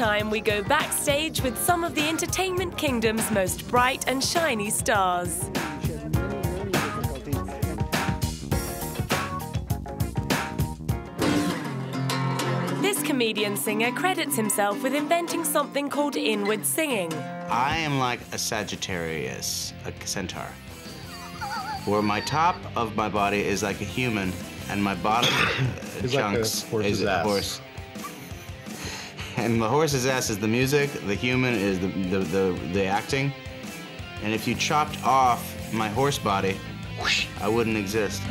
time, we go backstage with some of the entertainment kingdom's most bright and shiny stars. This comedian-singer credits himself with inventing something called inward singing. I am like a Sagittarius, a centaur, where my top of my body is like a human, and my bottom chunks is a horse. And the horse's ass is the music, the human is the acting. And if you chopped off my horse body, whoosh, I wouldn't exist.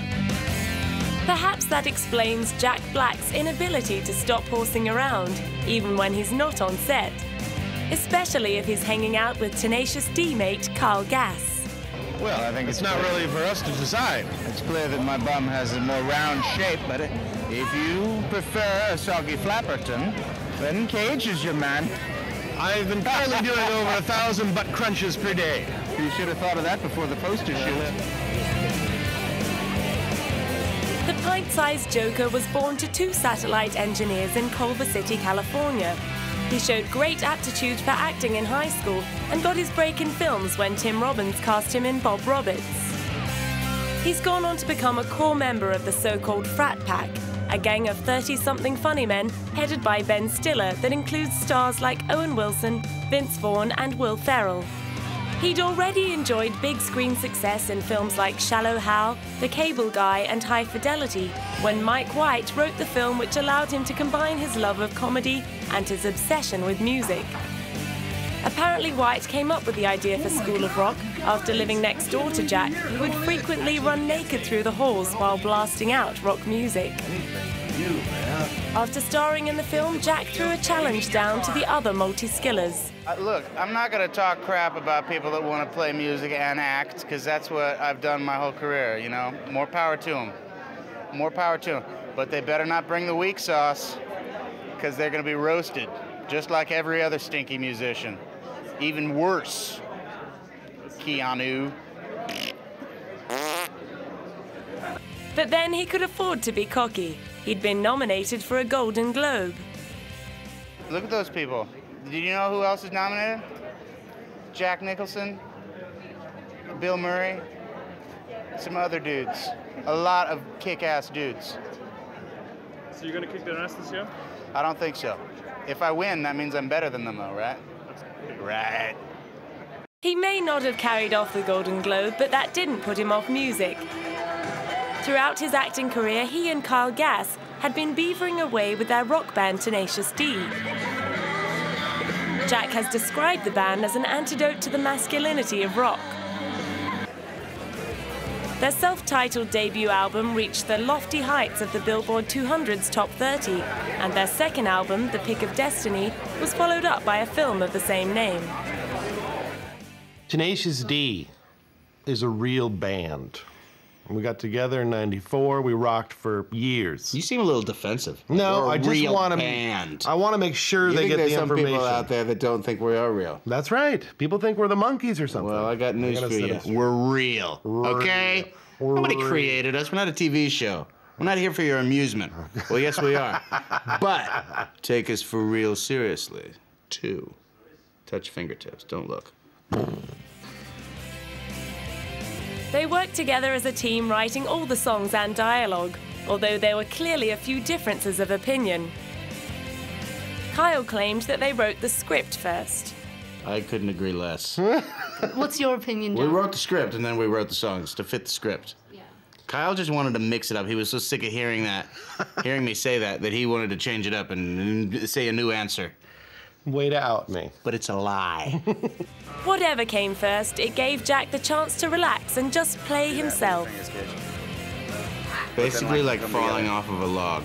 Perhaps that explains Jack Black's inability to stop horsing around, even when he's not on set. Especially if he's hanging out with Tenacious D mate Carl Gass. Well, I think it's not really for us to decide. It's clear that my bum has a more round shape, but if you prefer a soggy Flapperton, then Cage is your man. I've been currently doing over 1,000 butt crunches per day. You should have thought of that before the poster shoot. The pint-sized Joker was born to two satellite engineers in Culver City, California. He showed great aptitude for acting in high school and got his break in films when Tim Robbins cast him in Bob Roberts. He's gone on to become a core member of the so-called Frat Pack, a gang of 30-something funny men headed by Ben Stiller that includes stars like Owen Wilson, Vince Vaughn and Will Ferrell. He'd already enjoyed big screen success in films like Shallow Hal, The Cable Guy and High Fidelity, when Mike White wrote the film which allowed him to combine his love of comedy and his obsession with music. Apparently White came up with the idea for School of Rock after living next door to Jack, who would frequently run naked through the halls while blasting out rock music. After starring in the film, Jack threw a challenge down to the other multi-skillers. Look, I'm not going to talk crap about people that want to play music and act, because that's what I've done my whole career, you know? More power to them. More power to them. But they better not bring the weak sauce, because they're going to be roasted, just like every other stinky musician. Even worse. Keanu. But then he could afford to be cocky. He'd been nominated for a Golden Globe. Look at those people. Did you know who else is nominated? Jack Nicholson, Bill Murray, some other dudes. A lot of kick-ass dudes. So you're gonna kick their ass this year? I don't think so. If I win, that means I'm better than them though, right? Right. He may not have carried off the Golden Globe, but that didn't put him off music. Throughout his acting career, he and Carl Gass had been beavering away with their rock band Tenacious D. Jack has described the band as an antidote to the masculinity of rock. Their self-titled debut album reached the lofty heights of the Billboard 200's Top 30, and their second album, The Pick of Destiny, was followed up by a film of the same name. Tenacious D is a real band. We got together in '94. We rocked for years. You seem a little defensive. No, I just want to. I want to make sure they get the information. There's some people out there that don't think we are real. That's right. People think we're the monkeys or something. Well, I got news for you. We're real. Okay? Nobody created us. We're not a TV show. We're not here for your amusement. Well, yes, we are. But take us for real seriously, too. Touch fingertips. Don't look. They worked together as a team, writing all the songs and dialogue, although there were clearly a few differences of opinion. Kyle claimed that they wrote the script first. I couldn't agree less. What's your opinion, John? We wrote the script, and then we wrote the songs to fit the script. Yeah. Kyle just wanted to mix it up. He was so sick of hearing me say that he wanted to change it up and say a new answer. Way to out me. But it's a lie. Whatever came first, it gave Jack the chance to relax and just play himself. Basically like falling off of a log.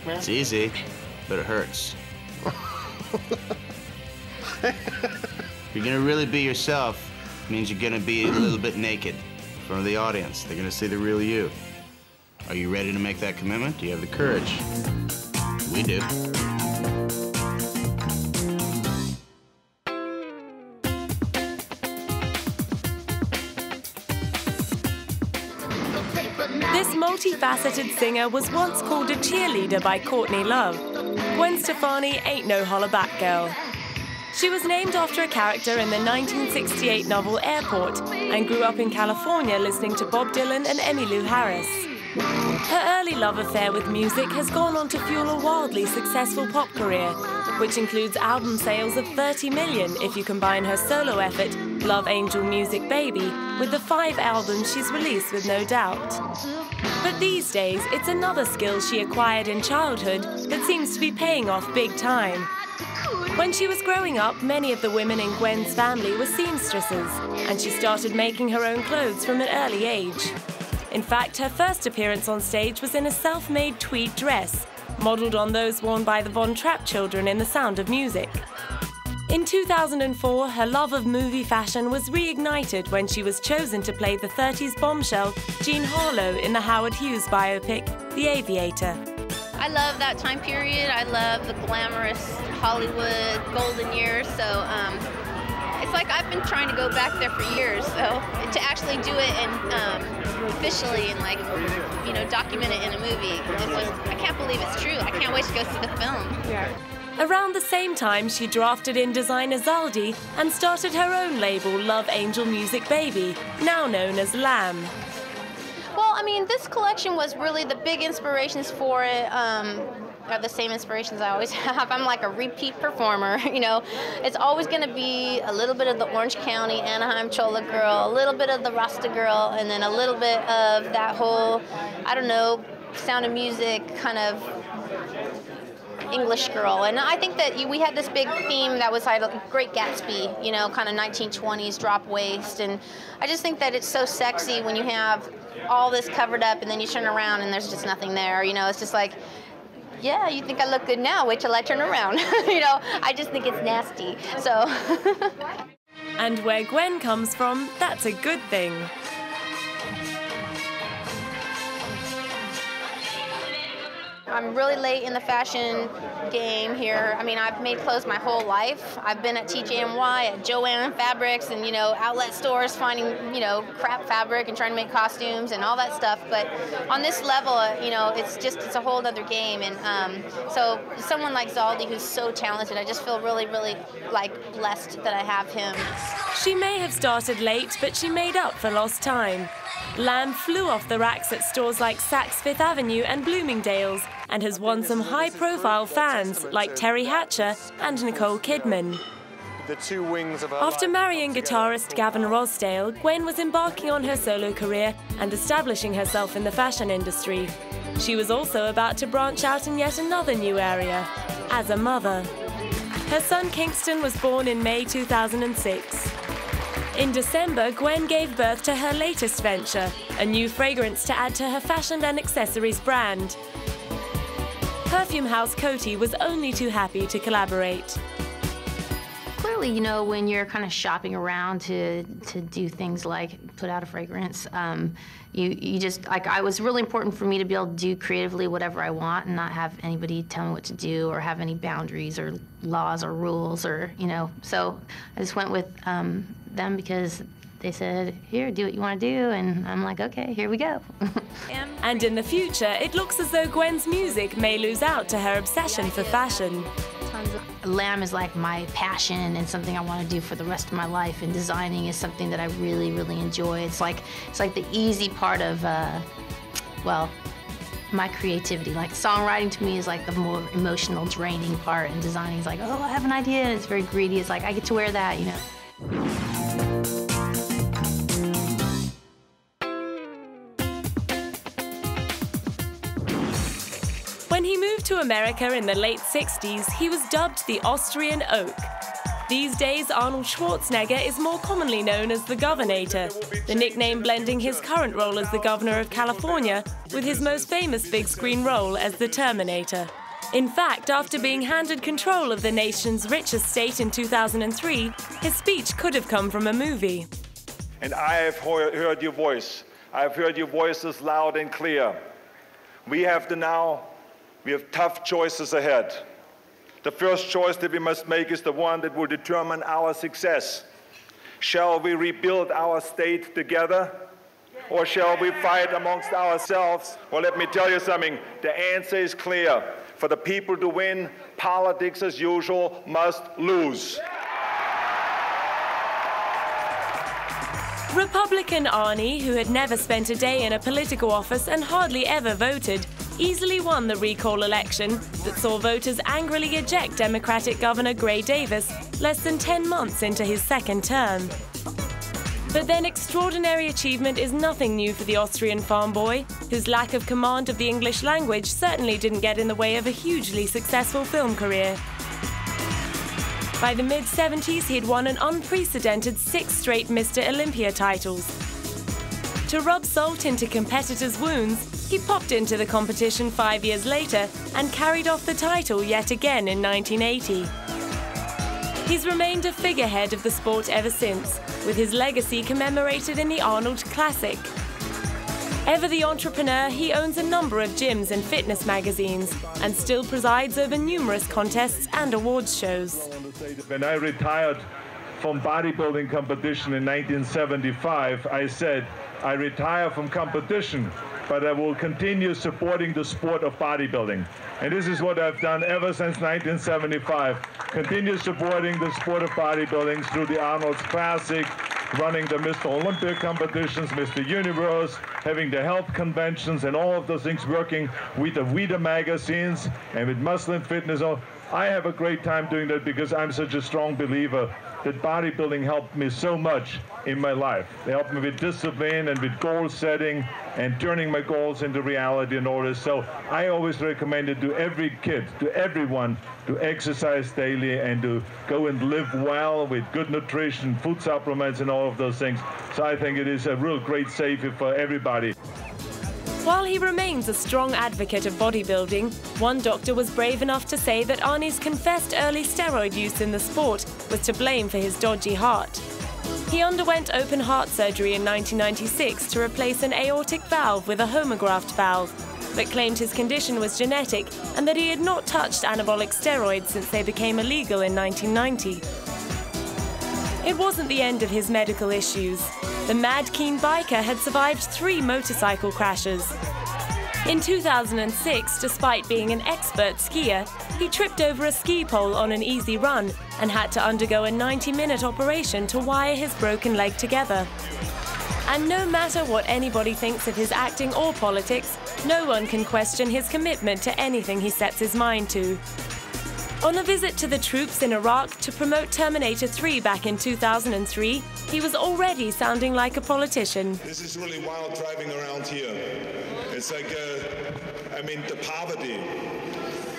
It's easy, but it hurts. If you're gonna really be yourself, it means you're gonna be a little bit naked in front of the audience. They're gonna see the real you. Are you ready to make that commitment? Do you have the courage? We do. This multifaceted singer was once called a cheerleader by Courtney Love. Gwen Stafani ain't no hollaback girl. She was named after a character in the 1968 novel Airport and grew up in California listening to Bob Dylan and Emmylou Harris. Her early love affair with music has gone on to fuel a wildly successful pop career, which includes album sales of 30 million if you combine her solo effort, Love Angel Music Baby, with the 5 albums she's released with No Doubt. But these days, it's another skill she acquired in childhood that seems to be paying off big time. When she was growing up, many of the women in Gwen's family were seamstresses, and she started making her own clothes from an early age. In fact, her first appearance on stage was in a self-made tweed dress, modelled on those worn by the Von Trapp children in The Sound of Music. In 2004, her love of movie fashion was reignited when she was chosen to play the 30s bombshell Jean Harlow in the Howard Hughes biopic, The Aviator. I love that time period. I love the glamorous Hollywood golden years, so it's like I've been trying to go back there for years, so to actually do it and officially and document it in a movie, I can't believe it's true. I can't wait to go see the film. Yeah. Around the same time, she drafted in designer Zaldi and started her own label, Love Angel Music Baby, now known as Lamb. Well, I mean, this collection was really the big inspirations for it. Are the same inspirations I always have. I'm like a repeat performer, you know. It's always going to be a little bit of the Orange County, Anaheim Chola girl, a little bit of the Rasta girl, and then a little bit of that whole, I don't know, Sound of Music kind of English girl. And I think that we had this big theme that was like Great Gatsby, you know, kind of 1920s drop waist. And I just think that it's so sexy when you have all this covered up and then you turn around and there's just nothing there. You know, it's just like, yeah, you think I look good now, wait till I turn around. You know, I just think it's nasty, so. And where Gwen comes from, that's a good thing. I'm really late in the fashion game here. I mean, I've made clothes my whole life. I've been at TJNY, at Joann Fabrics, and, you know, outlet stores finding, you know, crap fabric and trying to make costumes and all that stuff. But on this level, you know, it's a whole other game. And so someone like Zaldi, who's so talented, I just feel really, really, like, blessed that I have him. She may have started late, but she made up for lost time. Lamb flew off the racks at stores like Saks Fifth Avenue and Bloomingdale's and has won some high-profile fans like Terry Hatcher and Nicole Kidman. After marrying guitarist Gavin Rossdale, Gwen was embarking on her solo career and establishing herself in the fashion industry. She was also about to branch out in yet another new area, as a mother. Her son Kingston was born in May 2006. In December, Gwen gave birth to her latest venture, a new fragrance to add to her fashion and accessories brand. Perfume house Coty was only too happy to collaborate. Clearly, you know, when you're kind of shopping around to do things like put out a fragrance, you just, like, it was really important for me to be able to do creatively whatever I want and not have anybody tell me what to do or have any boundaries or laws or rules or, you know. So I just went with them because they said, here, do what you want to do, and I'm like, okay, here we go. And in the future, it looks as though Gwen's music may lose out to her obsession for fashion. Lamb is like my passion and something I want to do for the rest of my life, and designing is something that I really, really enjoy. It's like the easy part of, well, my creativity. Like, songwriting to me is like the more emotional, draining part, and designing is like, oh, I have an idea, and it's very greedy. It's like, I get to wear that, you know. When he moved to America in the late 60s, he was dubbed the Austrian Oak. These days, Arnold Schwarzenegger is more commonly known as the Governator, the nickname blending his current role as the Governor of California with his most famous big-screen role as the Terminator. In fact, after being handed control of the nation's richest state in 2003, his speech could have come from a movie. And I have heard your voice. I have heard your voices loud and clear. We have tough choices ahead. The first choice that we must make is the one that will determine our success. Shall we rebuild our state together? Or shall we fight amongst ourselves? Well, let me tell you something. The answer is clear. For the people to win, politics as usual must lose. Republican Arnie, who had never spent a day in a political office and hardly ever voted, easily won the recall election that saw voters angrily eject Democratic Governor Gray Davis less than 10 months into his second term. But then extraordinary achievement is nothing new for the Austrian farm boy, whose lack of command of the English language certainly didn't get in the way of a hugely successful film career. By the mid-70s, he'd won an unprecedented 6 straight Mr. Olympia titles. To rub salt into competitors' wounds, he popped into the competition 5 years later and carried off the title yet again in 1980. He's remained a figurehead of the sport ever since, with his legacy commemorated in the Arnold Classic. Ever the entrepreneur, he owns a number of gyms and fitness magazines and still presides over numerous contests and awards shows. When I retired from bodybuilding competition in 1975, I said, I retire from competition, but I will continue supporting the sport of bodybuilding. And this is what I've done ever since 1975. Continue supporting the sport of bodybuilding through the Arnold Classic, running the Mr. Olympia competitions, Mr. Universe, having the health conventions and all of those things, working with the Vita magazines and with Muscle and Fitness. I have a great time doing that because I'm such a strong believer that bodybuilding helped me so much in my life. They helped me with discipline and with goal setting and turning my goals into reality and all this. So I always recommend it to every kid, to everyone, to exercise daily and to go and live well with good nutrition, food supplements and all of those things. So I think it is a real great savior for everybody. While he remains a strong advocate of bodybuilding, one doctor was brave enough to say that Arnie's confessed early steroid use in the sport was to blame for his dodgy heart. He underwent open heart surgery in 1996 to replace an aortic valve with a homograft valve, but claimed his condition was genetic and that he had not touched anabolic steroids since they became illegal in 1990. It wasn't the end of his medical issues. The mad keen biker had survived 3 motorcycle crashes. In 2006, despite being an expert skier, he tripped over a ski pole on an easy run and had to undergo a 90-minute operation to wire his broken leg together. And no matter what anybody thinks of his acting or politics, no one can question his commitment to anything he sets his mind to. On a visit to the troops in Iraq to promote Terminator 3 back in 2003, he was already sounding like a politician. This is really wild driving around here. It's like, the poverty.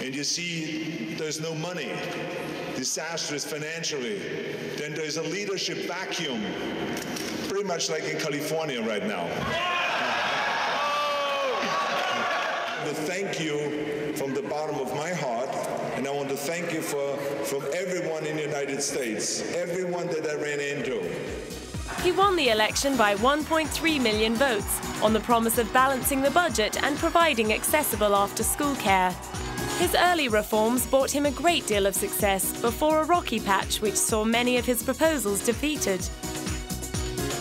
And you see there's no money, disastrous financially. Then there's a leadership vacuum, pretty much like in California right now. I want to thank you from the bottom of my heart, and I want to thank you from everyone in the United States, everyone that I ran into. He won the election by 1.3 million votes on the promise of balancing the budget and providing accessible after-school care. His early reforms brought him a great deal of success before a rocky patch which saw many of his proposals defeated.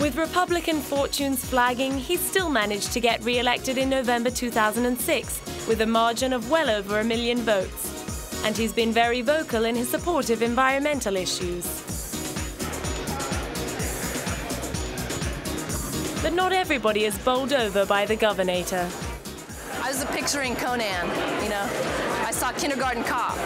With Republican fortunes flagging, he still managed to get re-elected in November 2006 with a margin of well over 1 million votes. And he's been very vocal in his support of environmental issues. But not everybody is bowled over by the Governator. I was picturing Conan, I saw Kindergarten Cop.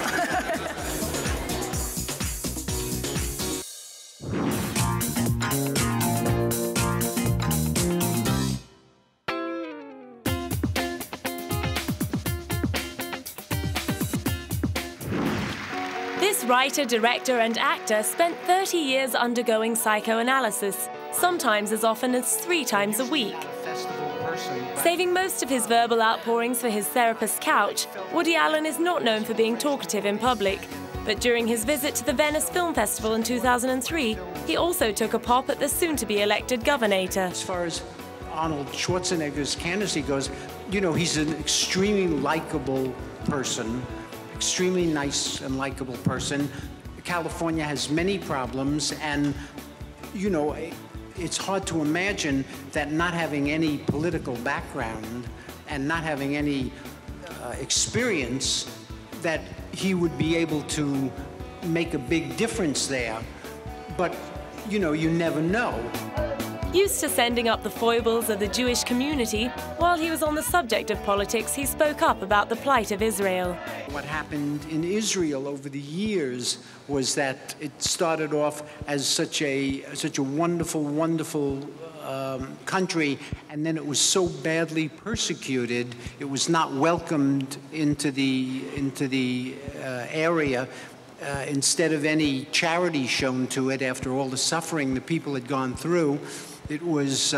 This writer, director, and actor spent 30 years undergoing psychoanalysis, sometimes as often as 3 times a week. Saving most of his verbal outpourings for his therapist's couch, Woody Allen is not known for being talkative in public. But during his visit to the Venice Film Festival in 2003, he also took a pop at the soon-to-be-elected Governator. As far as Arnold Schwarzenegger's candidacy goes, he's an extremely likable person, extremely nice and likable person. California has many problems, and, it's hard to imagine that not having any political background and not having any experience that he would be able to make a big difference there. But, you know, you never know. Used to sending up the foibles of the Jewish community, while he was on the subject of politics, he spoke up about the plight of Israel. What happened in Israel over the years was that it started off as such a wonderful, wonderful country, and then it was so badly persecuted, it was not welcomed into the area. Instead of any charity shown to it after all the suffering the people had gone through, it was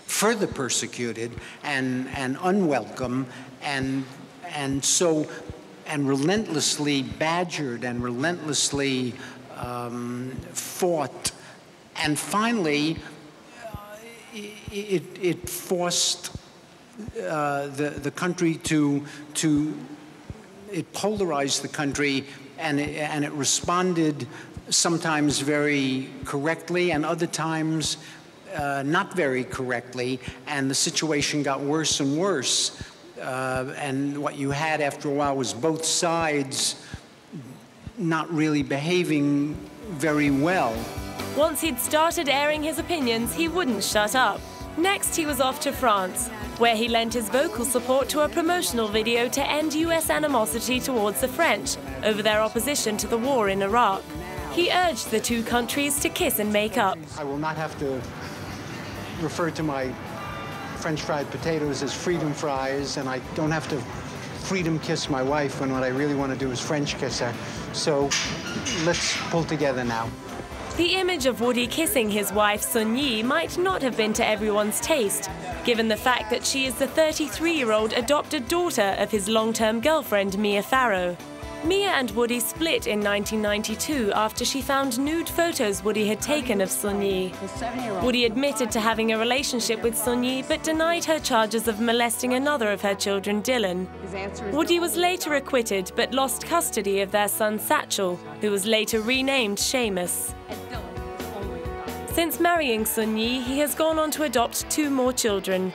further persecuted and unwelcome, and relentlessly badgered and relentlessly fought, and finally it forced the country to it polarized the country, and it responded sometimes very correctly and other times not very correctly, and the situation got worse and worse. And what you had after a while was both sides not really behaving very well. Once he'd started airing his opinions, he wouldn't shut up. Next, he was off to France, where he lent his vocal support to a promotional video to end US animosity towards the French over their opposition to the war in Iraq. He urged the two countries to kiss and make up. I will not have to refer to my French fried potatoes as freedom fries, and I don't have to freedom kiss my wife when what I really want to do is French kiss her. So let's pull together now. The image of Woody kissing his wife Sun-Yi might not have been to everyone's taste, given the fact that she is the 33-year-old adopted daughter of his long-term girlfriend Mia Farrow. Mia and Woody split in 1992 after she found nude photos Woody had taken of Sun-Yi. Woody admitted to having a relationship with Sun-Yi but denied her charges of molesting another of her children, Dylan. Woody was later acquitted but lost custody of their son Satchel, who was later renamed Seamus. Since marrying Sun-Yi, he has gone on to adopt 2 more children.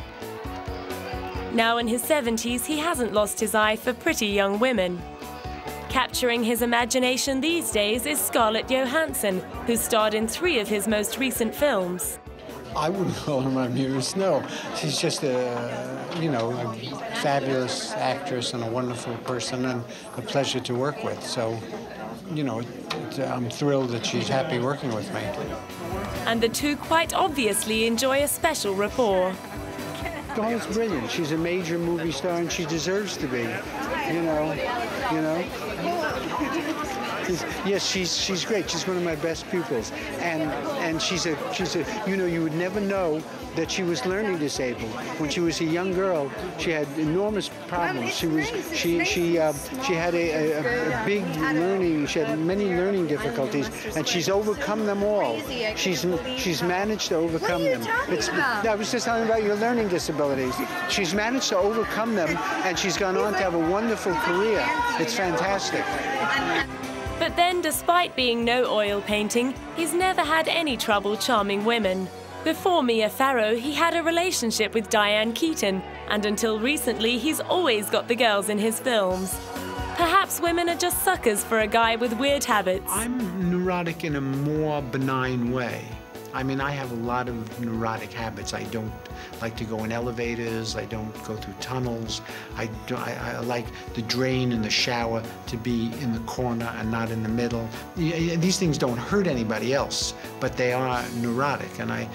Now in his 70s, he hasn't lost his eye for pretty young women. Capturing his imagination these days is Scarlett Johansson, who starred in 3 of his most recent films. I wouldn't call her my muse, no. She's just a fabulous actress and a wonderful person and a pleasure to work with. So, I'm thrilled that she's happy working with me. And the two quite obviously enjoy a special rapport. Oh, it's brilliant. She's a major movie star and she deserves to be, Yes, she's great. She's one of my best pupils, and she's a you would never know that she was learning disabled. When she was a young girl, she had enormous problems. She had a big learning. She had many learning difficulties, and she's overcome them all. She's managed to overcome them. I was just telling about your learning disabilities. She's managed to overcome them, and she's gone on to have a wonderful career. It's fantastic. But then, despite being no oil painting, he's never had any trouble charming women. Before Mia Farrow, he had a relationship with Diane Keaton, and until recently, he's always got the girls in his films. Perhaps women are just suckers for a guy with weird habits. I'm neurotic in a more benign way. I mean, I have a lot of neurotic habits. I don't like to go in elevators. I don't go through tunnels. I like the drain and the shower to be in the corner and not in the middle. These things don't hurt anybody else, but they are neurotic. And I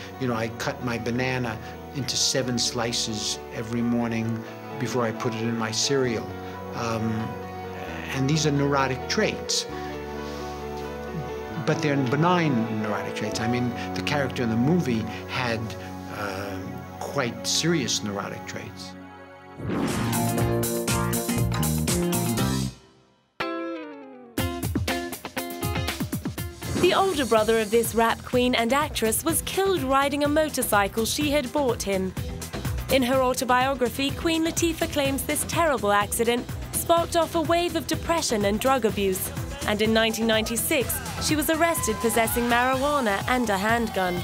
cut my banana into 7 slices every morning before I put it in my cereal. And these are neurotic traits. But they're benign neurotic traits. I mean, the character in the movie had quite serious neurotic traits. The older brother of this rap queen and actress was killed riding a motorcycle she had bought him. In her autobiography, Queen Latifah claims this terrible accident sparked off a wave of depression and drug abuse. And in 1996, she was arrested possessing marijuana and a handgun.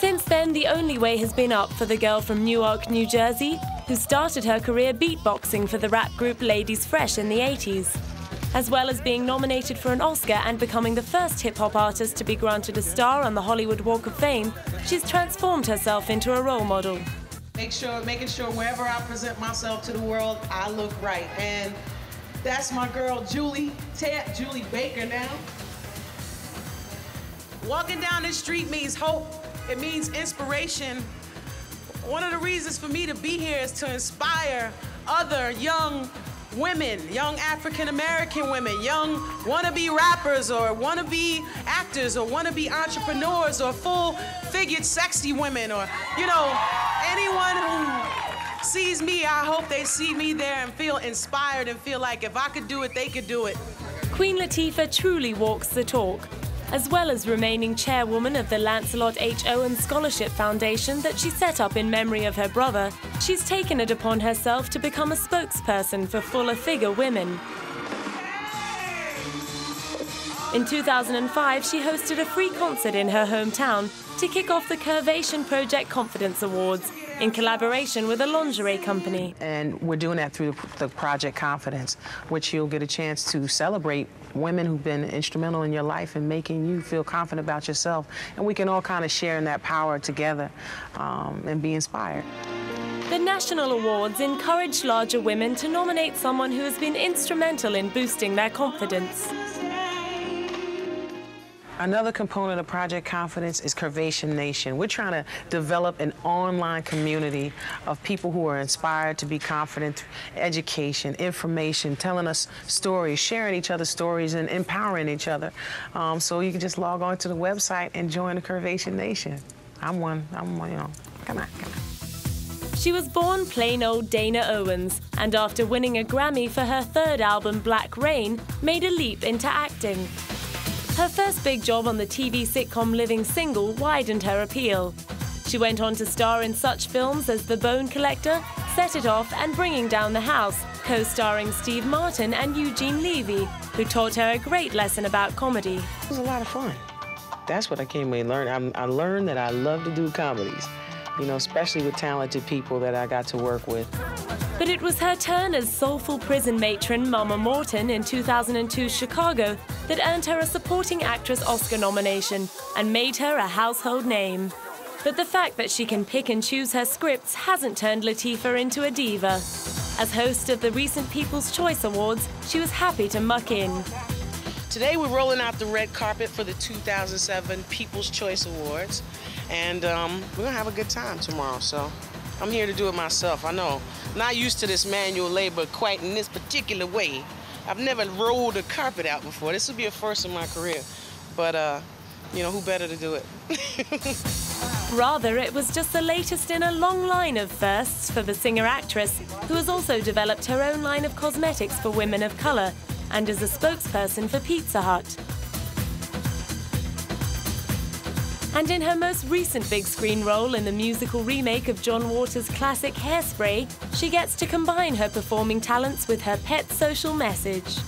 Since then, the only way has been up for the girl from Newark, New Jersey, who started her career beatboxing for the rap group Ladies Fresh in the 80s. As well as being nominated for an Oscar and becoming the first hip-hop artist to be granted a star on the Hollywood Walk of Fame, she's transformed herself into a role model. Making sure wherever I present myself to the world, I look right. And that's my girl, Julie Baker now. Walking down the street means hope. It means inspiration. One of the reasons for me to be here is to inspire other young women, young African-American women, young wannabe rappers or wannabe actors or wannabe entrepreneurs or full-figured sexy women or, you know, anyone who sees me, I hope they see me there and feel inspired and feel like if I could do it, they could do it. Queen Latifah truly walks the talk. As well as remaining chairwoman of the Lancelot H. Owen Scholarship Foundation that she set up in memory of her brother, she's taken it upon herself to become a spokesperson for fuller-figure women. In 2005, she hosted a free concert in her hometown to kick off the Curvation Project Confidence Awards in collaboration with a lingerie company. And we're doing that through the Project Confidence, which you'll get a chance to celebrate women who've been instrumental in your life and making you feel confident about yourself. And we can all kind of share in that power together and be inspired. The national awards encourage larger women to nominate someone who has been instrumental in boosting their confidence. Another component of Project Confidence is Curvation Nation. We're trying to develop an online community of people who are inspired to be confident through education, information, telling us stories, sharing each other's stories, and empowering each other. So you can just log on to the website and join the Curvation Nation. I'm one, you know, come on. She was born plain old Dana Owens, and after winning a Grammy for her third album, Black Rain, made a leap into acting. Her first big job on the TV sitcom Living Single widened her appeal. She went on to star in such films as The Bone Collector, Set It Off, and Bringing Down the House, co-starring Steve Martin and Eugene Levy, who taught her a great lesson about comedy. It was a lot of fun. That's what I came in and learned. I learned that I love to do comedies, you know, especially with talented people that I got to work with. But it was her turn as soulful prison matron Mama Morton in 2002's Chicago that earned her a Supporting Actress Oscar nomination and made her a household name. But the fact that she can pick and choose her scripts hasn't turned Latifah into a diva. As host of the recent People's Choice Awards, she was happy to muck in. Today we're rolling out the red carpet for the 2007 People's Choice Awards, and we're gonna have a good time tomorrow, so I'm here to do it myself. I know, not used to this manual labor quite in this particular way. I've never rolled a carpet out before. This will be a first in my career, but you know, who better to do it? Rather, it was just the latest in a long line of firsts for the singer-actress, who has also developed her own line of cosmetics for women of color and is a spokesperson for Pizza Hut. And in her most recent big screen role in the musical remake of John Waters' classic Hairspray, she gets to combine her performing talents with her pet social message.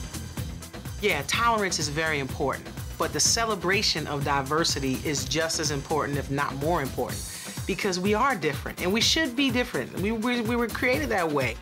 Yeah, tolerance is very important, but the celebration of diversity is just as important, if not more important, because we are different, and we should be different. We were created that way.